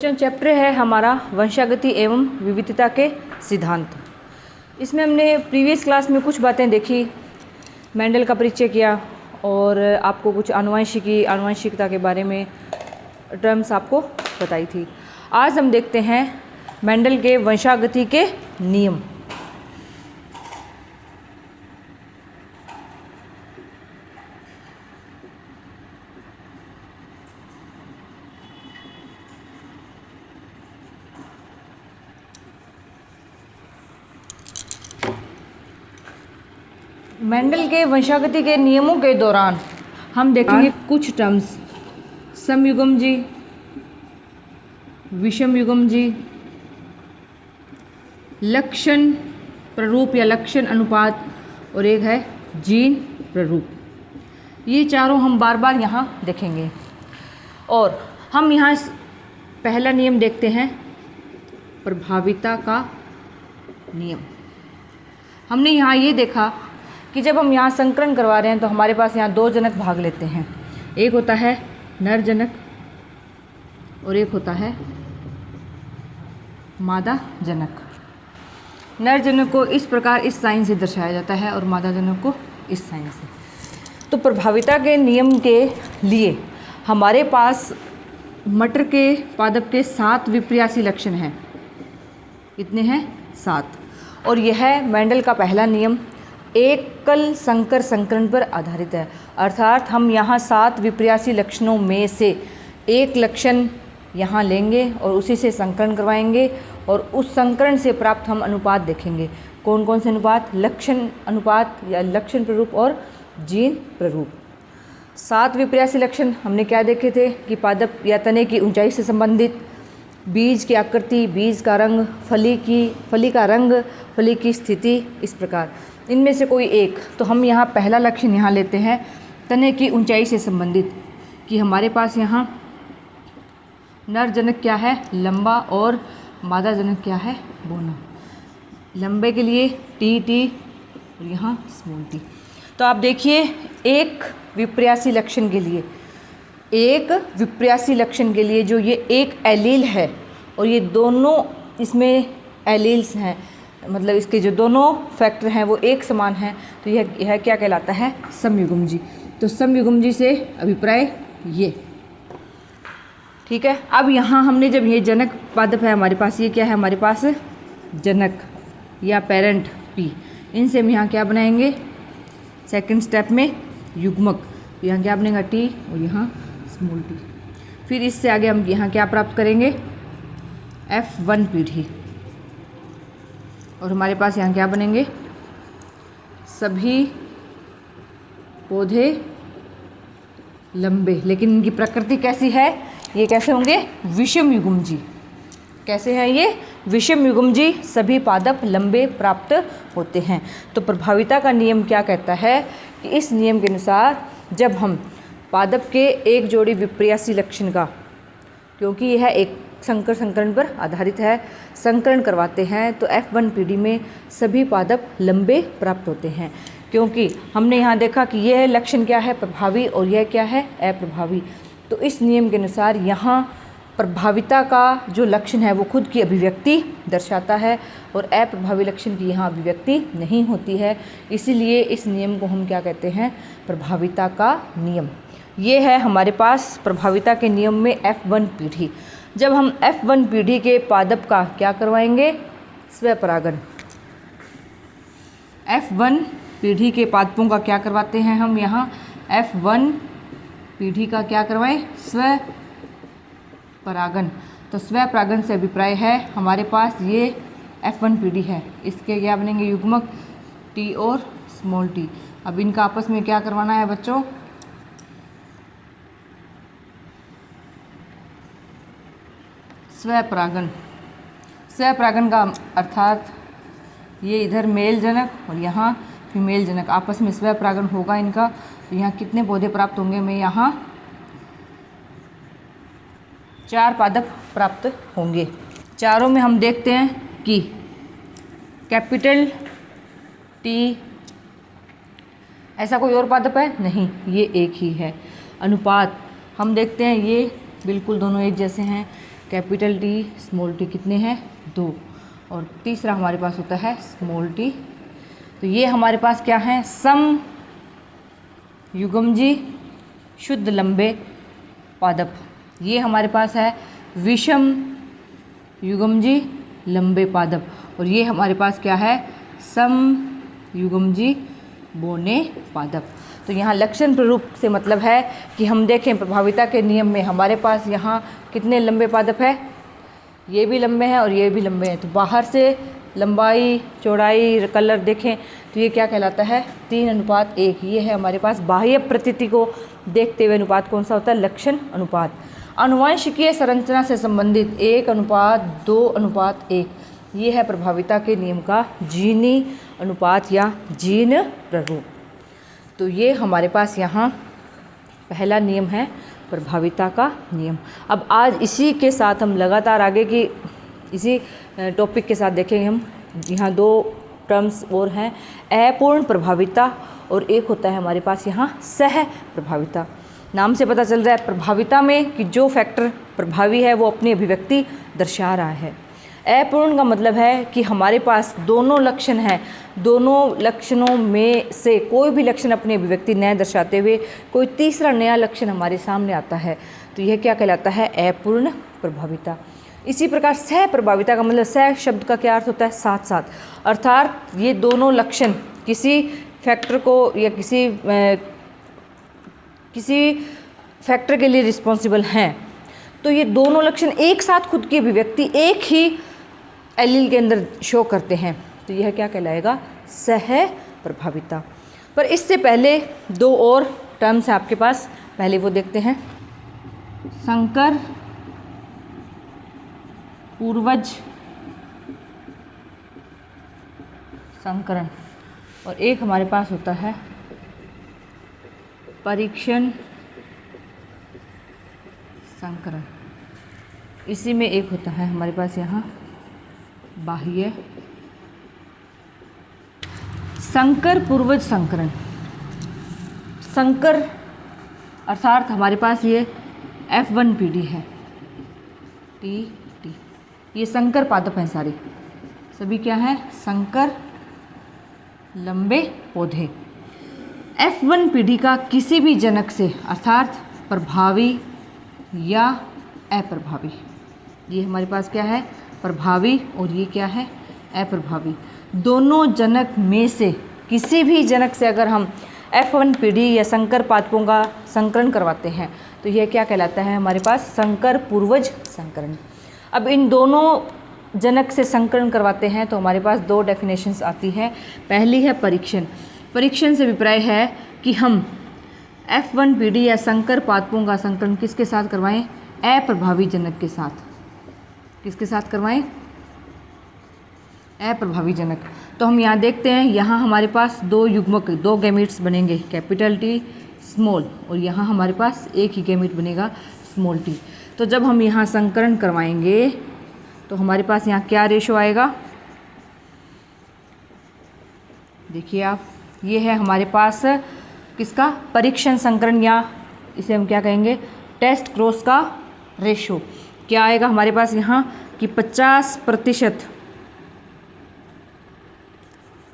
Chapter है हमारा वंशागति एवं विविधता के सिद्धांत। इसमें हमने प्रीवियस क्लास में कुछ बातें देखी, मेंडल का परिचय किया और आपको कुछ आनुवंशिकता के बारे में टर्म्स आपको बताई थी। आज हम देखते हैं मेंडल के वंशागति के नियम। मेंडल के वंशागति के नियमों के दौरान हम देखेंगे कुछ टर्म्स, समयुग्मजी, विषमयुग्मजी, लक्षण प्ररूप या लक्षण अनुपात और एक है जीन प्ररूप। ये चारों हम बार बार यहाँ देखेंगे। और हम यहाँ पहला नियम देखते हैं, प्रभाविता का नियम। हमने यहाँ ये देखा कि जब हम यहाँ संकरण करवा रहे हैं तो हमारे पास यहाँ दो जनक भाग लेते हैं। एक होता है नर जनक और एक होता है मादा जनक। नर जनक को इस प्रकार इस साइन से दर्शाया जाता है और मादा जनक को इस साइन से। तो प्रभाविता के नियम के लिए हमारे पास मटर के पादप के 7 विपर्यासी लक्षण हैं। कितने हैं? 7। और यह है मेंडल का पहला नियम, एकल संकर संकरण पर आधारित है। अर्थात हम यहाँ 7 विपर्यासी लक्षणों में से एक लक्षण यहाँ लेंगे और उसी से संकरण करवाएंगे और उस संकरण से प्राप्त हम अनुपात देखेंगे। कौन कौन से अनुपात? लक्षण अनुपात या लक्षण प्ररूप और जीन प्ररूप। 7 विपर्यासी लक्षण हमने क्या देखे थे कि पादप या तने की ऊंचाई से संबंधित, बीज की आकृति, बीज का रंग, फली का रंग, फली की स्थिति, इस प्रकार इनमें से कोई एक। तो हम यहाँ पहला लक्षण यहाँ लेते हैं तने की ऊंचाई से संबंधित, कि हमारे पास यहाँ नर जनक क्या है? लंबा और मादा जनक क्या है? बौना। लंबे के लिए टी और यहाँ स्मॉल टी। तो आप देखिए, एक विपर्यासी लक्षण के लिए जो ये एक एलील है और ये दोनों इसमें एलील्स हैं, मतलब इसके जो दोनों फैक्टर हैं वो एक समान हैं, तो यह क्या कहलाता है? समयुग्मजी। तो समयुग्मजी से अभिप्राय ये, ठीक है। अब यहाँ हमने जब ये जनक पादप है हमारे पास, ये क्या है हमारे पास? जनक या पेरेंट पी। इनसे हम यहाँ क्या बनाएंगे? सेकंड स्टेप में युग्मक। यहाँ क्या बनेगा? टी और यहाँ स्मॉल टी। फिर इससे आगे हम यहाँ क्या प्राप्त करेंगे? F1 पीढ़ी। और हमारे पास यहाँ क्या बनेंगे? सभी पौधे लंबे। लेकिन इनकी प्रकृति कैसी है? ये कैसे होंगे? विषम युग्मजी। कैसे हैं ये? विषम युग्मजी। सभी पादप लंबे प्राप्त होते हैं। तो प्रभाविता का नियम क्या कहता है कि इस नियम के अनुसार जब हम पादप के एक जोड़ी विपर्यासी लक्षण का, क्योंकि यह एक संकर संकरण पर आधारित है, संकरण करवाते हैं तो F1 पीढ़ी में सभी पादप लंबे प्राप्त होते हैं। क्योंकि हमने यहाँ देखा कि यह लक्षण क्या है? प्रभावी, और यह क्या है? अप्रभावी। तो इस नियम के अनुसार यहाँ प्रभाविता का जो लक्षण है वो खुद की अभिव्यक्ति दर्शाता है और अप्रभावी लक्षण की यहाँ अभिव्यक्ति नहीं होती है। इसीलिए इस नियम को हम क्या कहते हैं? प्रभाविता का नियम। ये है हमारे पास प्रभाविता के नियम में F1 पीढ़ी। जब हम F1 पीढ़ी के पादप का क्या करवाएंगे? स्वपरागन। F1 पीढ़ी के पादपों का क्या करवाते हैं हम यहाँ? F1 पीढ़ी का क्या करवाएं? स्वपरागन। तो स्वपरागन से अभिप्राय है हमारे पास ये F1 पीढ़ी है, इसके क्या बनेंगे? युग्मक टी और स्मॉल टी। अब इनका आपस में क्या करवाना है बच्चों? स्वपरागन। स्वपरागन का अर्थात ये इधर मेल जनक और यहाँ फीमेल जनक, आपस में स्वपरागन होगा इनका। तो यहाँ कितने पौधे प्राप्त होंगे? मैं यहाँ 4 पादप प्राप्त होंगे। चारों में हम देखते हैं कि कैपिटल टी, ऐसा कोई और पादप है? नहीं, ये एक ही है। अनुपात हम देखते हैं, ये बिल्कुल दोनों एक जैसे हैं। कैपिटल टी स्मॉल टी कितने हैं 2, और तीसरा हमारे पास होता है स्मॉल टी। तो ये हमारे पास क्या है, सम युग्मजी शुद्ध लंबे पादप। ये हमारे पास है विषम युग्मजी लंबे पादप, और ये हमारे पास क्या है, सम युग्मजी बौने पादप। तो यहाँ लक्षण प्ररूप से मतलब है कि हम देखें प्रभाविता के नियम में हमारे पास यहाँ कितने लंबे पादप है, ये भी लंबे हैं और ये भी लंबे हैं। तो बाहर से लंबाई चौड़ाई कलर देखें तो ये क्या कहलाता है, 3:1। ये है हमारे पास बाह्य प्रतीति को देखते हुए अनुपात कौन सा होता है, लक्षण अनुपात। आनुवंशिकीय संरचना से संबंधित 1:2:1, ये है प्रभाविता के नियम का जीनी अनुपात या जीन प्ररूप। तो ये हमारे पास यहाँ पहला नियम है प्रभाविता का नियम। अब आज इसी के साथ हम लगातार आगे की इसी टॉपिक के साथ देखेंगे। हम यहाँ 2 टर्म्स और हैं, अपूर्ण प्रभाविता और एक होता है हमारे पास यहाँ सह प्रभाविता। नाम से पता चल रहा है प्रभाविता में कि जो फैक्टर प्रभावी है वो अपनी अभिव्यक्ति दर्शा रहा है। अपूर्ण का मतलब है कि हमारे पास दोनों लक्षण हैं, दोनों लक्षणों में से कोई भी लक्षण अपनी अभिव्यक्ति न दर्शाते हुए कोई तीसरा नया लक्षण हमारे सामने आता है, तो यह क्या कहलाता है, अपूर्ण प्रभाविता। इसी प्रकार सह प्रभाविता का मतलब, सह शब्द का क्या अर्थ होता है, साथ साथ, अर्थात ये दोनों लक्षण किसी फैक्टर को या किसी फैक्टर के लिए रिस्पॉन्सिबल हैं, तो ये दोनों लक्षण एक साथ खुद की अभिव्यक्ति एक ही एलील के अंदर शो करते हैं, तो यह क्या कहलाएगा, सह प्रभाविता। पर इससे पहले 2 और टर्म्स हैं आपके पास, पहले वो देखते हैं। संकर पूर्वज संकरण, और एक हमारे पास होता है परीक्षण संकरण। इसी में एक होता है हमारे पास यहाँ बाह्य संकर पूर्वज संकरण। संकर अर्थात हमारे पास ये F1 पीढ़ी है, टी, ये संकर पादप हैं सारे, सभी क्या है, संकर लंबे पौधे। F1 पीढ़ी का किसी भी जनक से अर्थात प्रभावी या अप्रभावी, ये हमारे पास क्या है, प्रभावी और ये क्या है, अप्रभावी। दोनों जनक में से किसी भी जनक से अगर हम F1 पीढ़ी या संकर पादपों का संकरण करवाते हैं तो यह क्या कहलाता है, हमारे पास संकर पूर्वज संकरण। अब इन दोनों जनक से संकरण करवाते हैं तो हमारे पास 2 डेफिनेशंस आती है। पहली है परीक्षण। परीक्षण से अभिप्राय है कि हम F1 पीढ़ी या संकर पादपों का संकरण किसके साथ करवाएं, अप्रभावी जनक के साथ। किसके साथ करवाएं, अप्रभावी जनक। तो हम यहाँ देखते हैं, यहाँ हमारे पास 2 युग्मक 2 गैमीट्स बनेंगे, कैपिटल टी स्मॉल, और यहाँ हमारे पास एक ही गैमीट बनेगा स्मॉल टी। तो जब हम यहाँ संकरण करवाएंगे तो हमारे पास यहाँ क्या रेशो आएगा, देखिए आप, ये है हमारे पास किसका, परीक्षण संकरण, या इसे हम क्या कहेंगे, टेस्ट क्रॉस का रेशो। क्या आएगा हमारे पास यहाँ कि 50%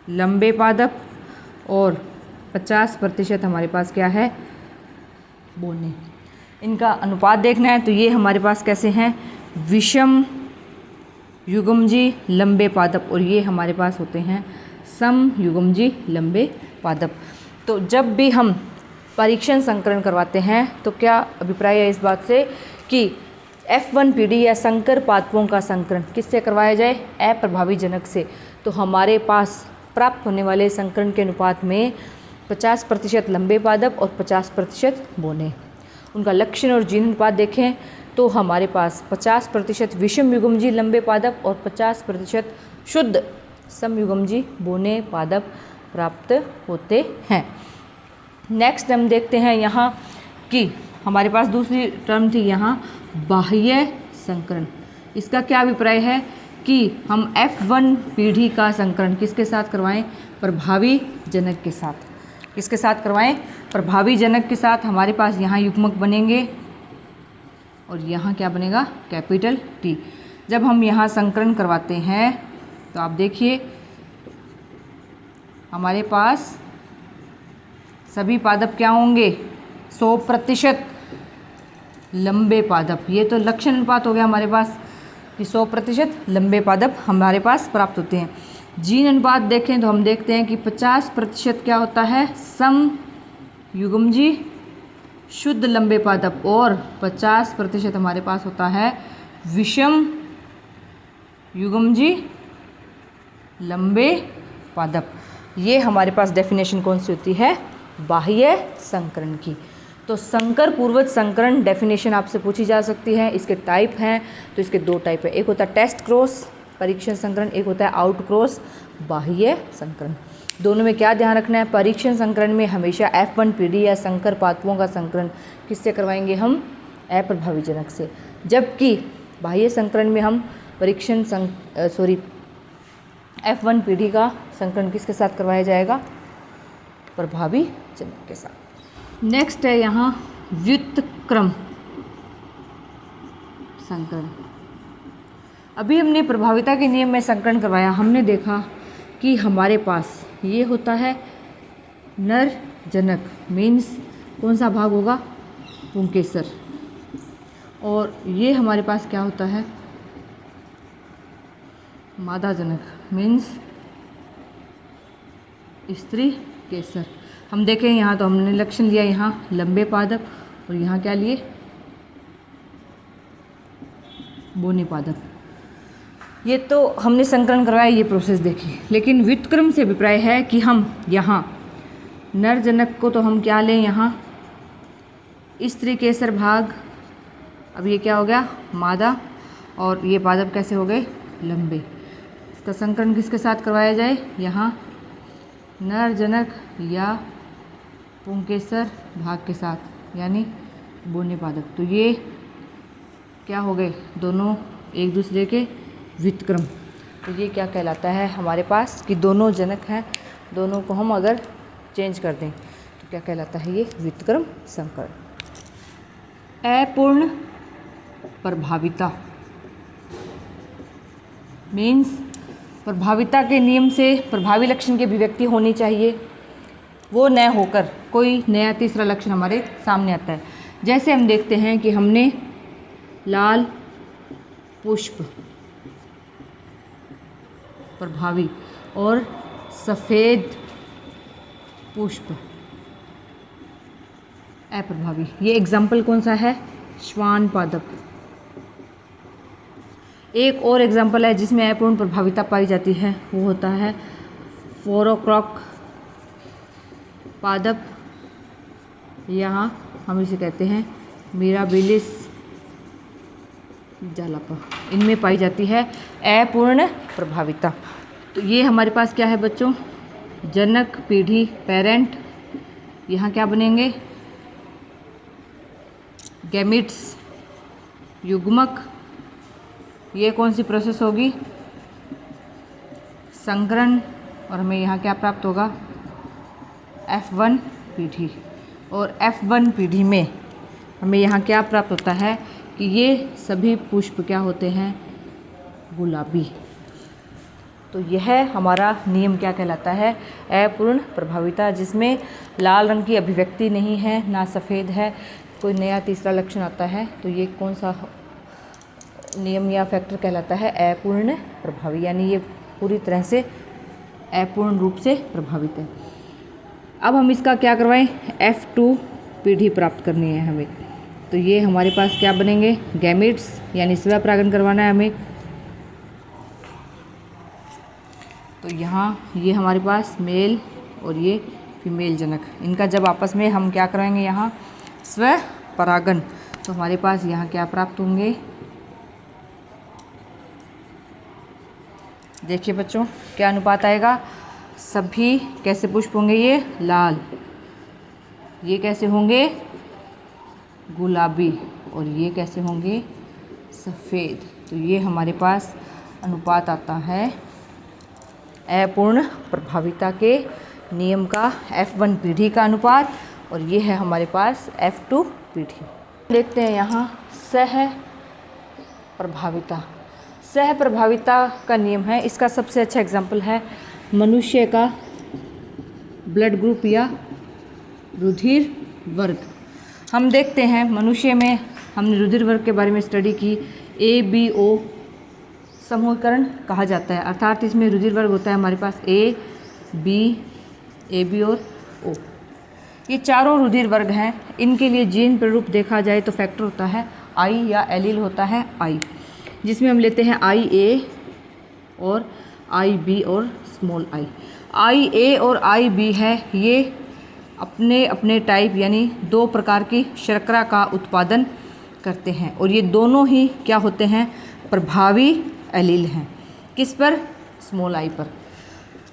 लंबे पादप और 50% हमारे पास क्या है, बौने। इनका अनुपात देखना है तो ये हमारे पास कैसे हैं, विषम युग्मजी लंबे पादप, और ये हमारे पास होते हैं सम युग्मजी लंबे पादप। तो जब भी हम परीक्षण संकरण करवाते हैं तो क्या अभिप्राय है इस बात से कि F1 पीढ़ी या संकर पादपों का संकरण किससे करवाया जाए, अप्रभावी जनक से। तो हमारे पास प्राप्त होने वाले संकरण के अनुपात में 50% लंबे पादप और 50% बौने। उनका लक्षण और जीन अनुपात देखें तो हमारे पास 50% विषम युग्मजी लंबे पादप और 50% शुद्ध समयुग्मजी बौने पादप प्राप्त होते हैं। नेक्स्ट हम देखते हैं यहाँ कि हमारे पास दूसरी टर्म थी यहाँ बाह्य संकरण। इसका क्या अभिप्राय है कि हम F1 पीढ़ी का संकरण किसके साथ करवाएं, प्रभावी जनक के साथ। किसके साथ करवाएं, प्रभावी जनक के साथ। हमारे पास यहाँ युग्मक बनेंगे और यहाँ क्या बनेगा, कैपिटल T। जब हम यहाँ संकरण करवाते हैं तो आप देखिए हमारे पास सभी पादप क्या होंगे, 100% लंबे पादप। ये तो लक्षण अनुपात हो गया हमारे पास कि 100% लंबे पादप हमारे पास प्राप्त होते हैं। जीन अनुपात देखें तो हम देखते हैं कि 50% क्या होता है, सम युग्मजी शुद्ध लंबे पादप, और 50% हमारे पास होता है विषम युग्मजी लंबे पादप। ये हमारे पास डेफिनेशन कौन सी होती है, बाह्य संकरण की। तो संकर पूर्वज संकरण डेफिनेशन आपसे पूछी जा सकती है। इसके टाइप हैं, तो इसके 2 टाइप है, एक होता है टेस्ट क्रॉस परीक्षण संकरण, एक होता है आउट क्रॉस बाह्य संकरण। दोनों में क्या ध्यान रखना है, परीक्षण संकरण में हमेशा F1 पीढ़ी या संकर पादपों का संकरण किससे करवाएंगे, हम अप्रभावी जनक से, जबकि बाह्य संकरण में हम परीक्षण F1 पीढ़ी का संकरण किसके साथ करवाया जाएगा, प्रभावी जनक के साथ। नेक्स्ट है यहाँ व्युत्क्रम संकरण। अभी हमने प्रभाविता के नियम में संकरण करवाया, हमने देखा कि हमारे पास ये होता है नर जनक, मीन्स कौन सा भाग होगा, पुंकेसर, और ये हमारे पास क्या होता है, मादा जनक, मीन्स स्त्री केसर। हम देखें यहाँ तो हमने लक्षण लिया यहाँ लंबे पादप, और यहाँ क्या लिए, बोनी पादप। ये तो हमने संकरण करवाया, ये प्रोसेस देखी। लेकिन व्युत्क्रम से अभिप्राय है कि हम यहाँ नर जनक को तो हम क्या लें, यहाँ स्त्री केसर भाग, अब ये क्या हो गया, मादा, और ये पादप कैसे हो गए, लंबे। इसका संकरण किसके साथ करवाया जाए, यहाँ नर जनक या पुंकेसर भाग के साथ, यानी बोनी पादप। तो ये क्या हो गए, दोनों एक दूसरे के व्युत्क्रम। तो ये क्या कहलाता है हमारे पास कि दोनों जनक हैं, दोनों को हम अगर चेंज कर दें तो क्या कहलाता है, ये व्युत्क्रम संकरण। अपूर्ण प्रभाविता मीन्स प्रभाविता के नियम से प्रभावी लक्षण की अभिव्यक्ति होनी चाहिए, वो न होकर कोई नया तीसरा लक्षण हमारे सामने आता है। जैसे हम देखते हैं कि हमने लाल पुष्प प्रभावी और सफ़ेद पुष्प अप्रभावी। ये एग्जाम्पल कौन सा है, श्वान पादप। एक और एग्जाम्पल है जिसमें अपूर्ण प्रभाविता पाई जाती है, वो होता है फोरोक्रॉक पादप, यहाँ हम इसे कहते हैं मिराबिलिस जालापा। इनमें पाई जाती है अपूर्ण प्रभाविता। तो ये हमारे पास क्या है बच्चों, जनक पीढ़ी पेरेंट, यहाँ क्या बनेंगे, गैमिट्स युग्मक। ये कौन सी प्रोसेस होगी, संकरण, और हमें यहाँ क्या प्राप्त होगा, F1 पीढ़ी। और F1 पीढ़ी में हमें यहाँ क्या प्राप्त होता है कि ये सभी पुष्प क्या होते हैं, गुलाबी। तो यह हमारा नियम क्या कहलाता है, अपूर्ण प्रभाविता, जिसमें लाल रंग की अभिव्यक्ति नहीं है, ना सफ़ेद है, कोई नया तीसरा लक्षण आता है। तो ये कौन सा नियम या फैक्टर कहलाता है, अपूर्ण प्रभावी, यानी ये पूरी तरह से अपूर्ण रूप से प्रभावित है। अब हम इसका क्या करवाएं, F2 पीढ़ी प्राप्त करनी है हमें। तो ये हमारे पास क्या बनेंगे, गैमिट्स, यानी स्व परागण करवाना है हमें। तो यहाँ ये हमारे पास मेल और ये फीमेल जनक, इनका जब आपस में हम क्या कराएंगे, यहाँ स्व परागण, तो हमारे पास यहाँ क्या प्राप्त होंगे, देखिए बच्चों क्या अनुपात आएगा, सभी कैसे पुष्प होंगे, ये लाल, ये कैसे होंगे, गुलाबी, और ये कैसे होंगे, सफ़ेद। तो ये हमारे पास अनुपात आता है अपूर्ण प्रभाविता के नियम का F1 पीढ़ी का अनुपात, और ये है हमारे पास F2 पीढ़ी। देखते हैं यहाँ सह प्रभाविता। सह प्रभाविता का नियम है, इसका सबसे अच्छा एग्जाम्पल है मनुष्य का ब्लड ग्रुप या रुधिर वर्ग। हम देखते हैं मनुष्य में हमने रुधिर वर्ग के बारे में स्टडी की। ABO समूहीकरण कहा जाता है, अर्थात इसमें रुधिर वर्ग होता है हमारे पास A, B, AB और O। ये चारों रुधिर वर्ग हैं। इनके लिए जीन प्रारूप देखा जाए तो फैक्टर होता है I या एलील होता है I, जिसमें हम लेते हैं IA और IB और स्मॉल I। IA और IB है, ये अपने अपने टाइप यानी दो प्रकार की शर्करा का उत्पादन करते हैं और ये दोनों ही क्या होते हैं, प्रभावी एलील हैं। किस पर? स्मॉल I पर।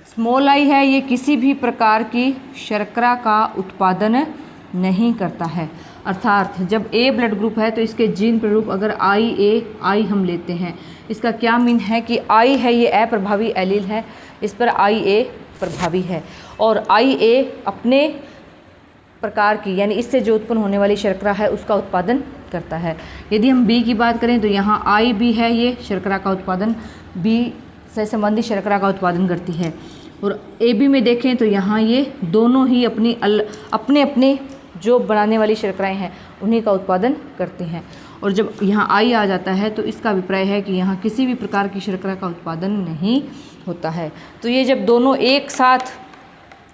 स्मॉल I है, ये किसी भी प्रकार की शर्करा का उत्पादन नहीं करता है, अर्थात जब A ब्लड ग्रुप है तो इसके जीन प्रारूप अगर IA हम लेते हैं, इसका क्या मीन है कि I है ये अप्रभावी एलील है, इस पर IA प्रभावी है और IA अपने प्रकार की यानी इससे जो उत्पन्न होने वाली शर्करा है उसका उत्पादन करता है। यदि हम B की बात करें तो यहाँ IB है, ये शर्करा का उत्पादन B से संबंधित शर्करा का उत्पादन करती है और AB में देखें तो यहाँ ये दोनों ही अपने अपने जो बनाने वाली शर्कराएं हैं उन्हीं का उत्पादन करते हैं। और जब यहाँ I आ जाता है तो इसका अभिप्राय है कि यहाँ किसी भी प्रकार की शर्करा का उत्पादन नहीं होता है। तो ये जब दोनों एक साथ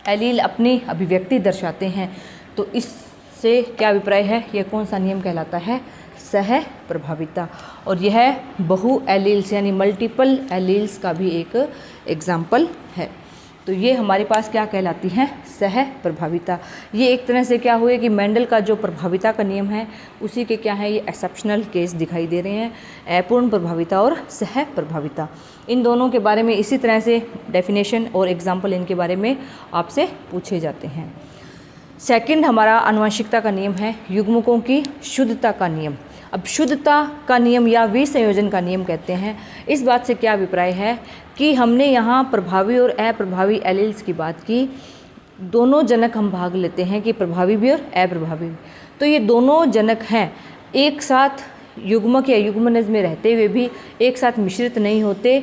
एलील अपनी अभिव्यक्ति दर्शाते हैं तो इससे क्या अभिप्राय है, यह कौन सा नियम कहलाता है, सह प्रभाविता। और यह बहु एलील्स यानी मल्टीपल एलील्स का भी एक एग्जाम्पल है। तो ये हमारे पास क्या कहलाती है, सह प्रभाविता। ये एक तरह से क्या हुए कि मेंडल का जो प्रभाविता का नियम है उसी के क्या है, ये एक्सेप्शनल केस दिखाई दे रहे हैं, अपूर्ण प्रभाविता और सह प्रभाविता। इन दोनों के बारे में इसी तरह से डेफिनेशन और एग्जाम्पल इनके बारे में आपसे पूछे जाते हैं। सेकंड हमारा आनुवंशिकता का नियम है युग्मकों की शुद्धता का नियम। अब शुद्धता का नियम या विसंयोजन का नियम कहते हैं। इस बात से क्या अभिप्राय है कि हमने यहाँ प्रभावी और अप्रभावी एलील्स की बात की, दोनों जनक हम भाग लेते हैं कि प्रभावी भी और अप्रभावी भी। तो ये दोनों जनक हैं, एक साथ युग्मक या युग्मनज में रहते हुए भी एक साथ मिश्रित नहीं होते,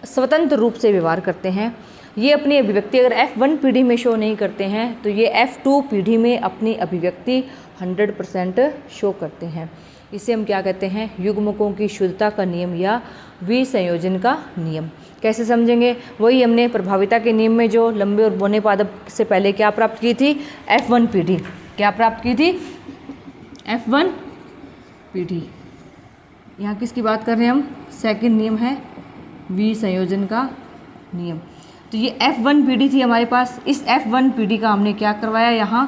स्वतंत्र रूप से व्यवहार करते हैं। ये अपनी अभिव्यक्ति अगर F1 पीढ़ी में शो नहीं करते हैं तो ये F2 पीढ़ी में अपनी अभिव्यक्ति 100% शो करते हैं। इसे हम क्या कहते हैं, युग्मकों की शुद्धता का नियम या विसंयोजन का नियम। कैसे समझेंगे, वही हमने प्रभाविता के नियम में जो लंबे और बौने पादप से पहले क्या प्राप्त की थी, F1 पीढ़ी। क्या प्राप्त की थी, F1 पीढ़ी। यहाँ किसकी बात कर रहे हैं हम, सेकंड नियम है विसंयोजन का नियम। तो ये F1 पीढ़ी थी हमारे पास। इस F1 पीढ़ी का हमने क्या करवाया, यहाँ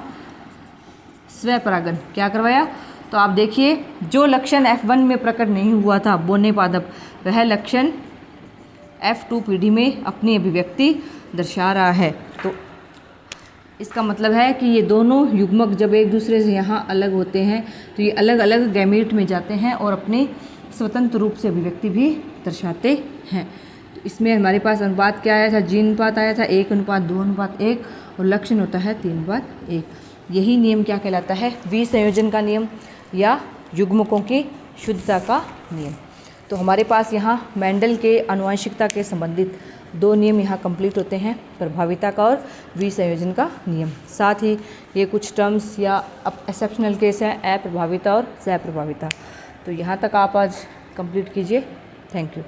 स्वपरागन क्या करवाया। तो आप देखिए जो लक्षण F1 में प्रकट नहीं हुआ था बौने पादप, वह लक्षण F2 पीढ़ी में अपनी अभिव्यक्ति दर्शा रहा है। तो इसका मतलब है कि ये दोनों युग्मक जब एक दूसरे से यहाँ अलग होते हैं तो ये अलग अलग गैमीट में जाते हैं और अपनी स्वतंत्र रूप से अभिव्यक्ति भी दर्शाते हैं। तो इसमें हमारे पास अनुपात क्या आया था, जीन अनुपात आया था 1:2:1 और लक्षण होता है 3:1। यही नियम क्या कहलाता है, विसंयोजन का नियम या युग्मकों की शुद्धता का नियम। तो हमारे पास यहाँ मेंडल के आनुवंशिकता के संबंधित दो नियम यहाँ कंप्लीट होते हैं, प्रभाविता का और विसंयोजन का नियम। साथ ही ये कुछ टर्म्स या एक्सेप्शनल केस हैं, अप्रभाविता और सहप्रभाविता। तो यहाँ तक आप आज कंप्लीट कीजिए। Thank you.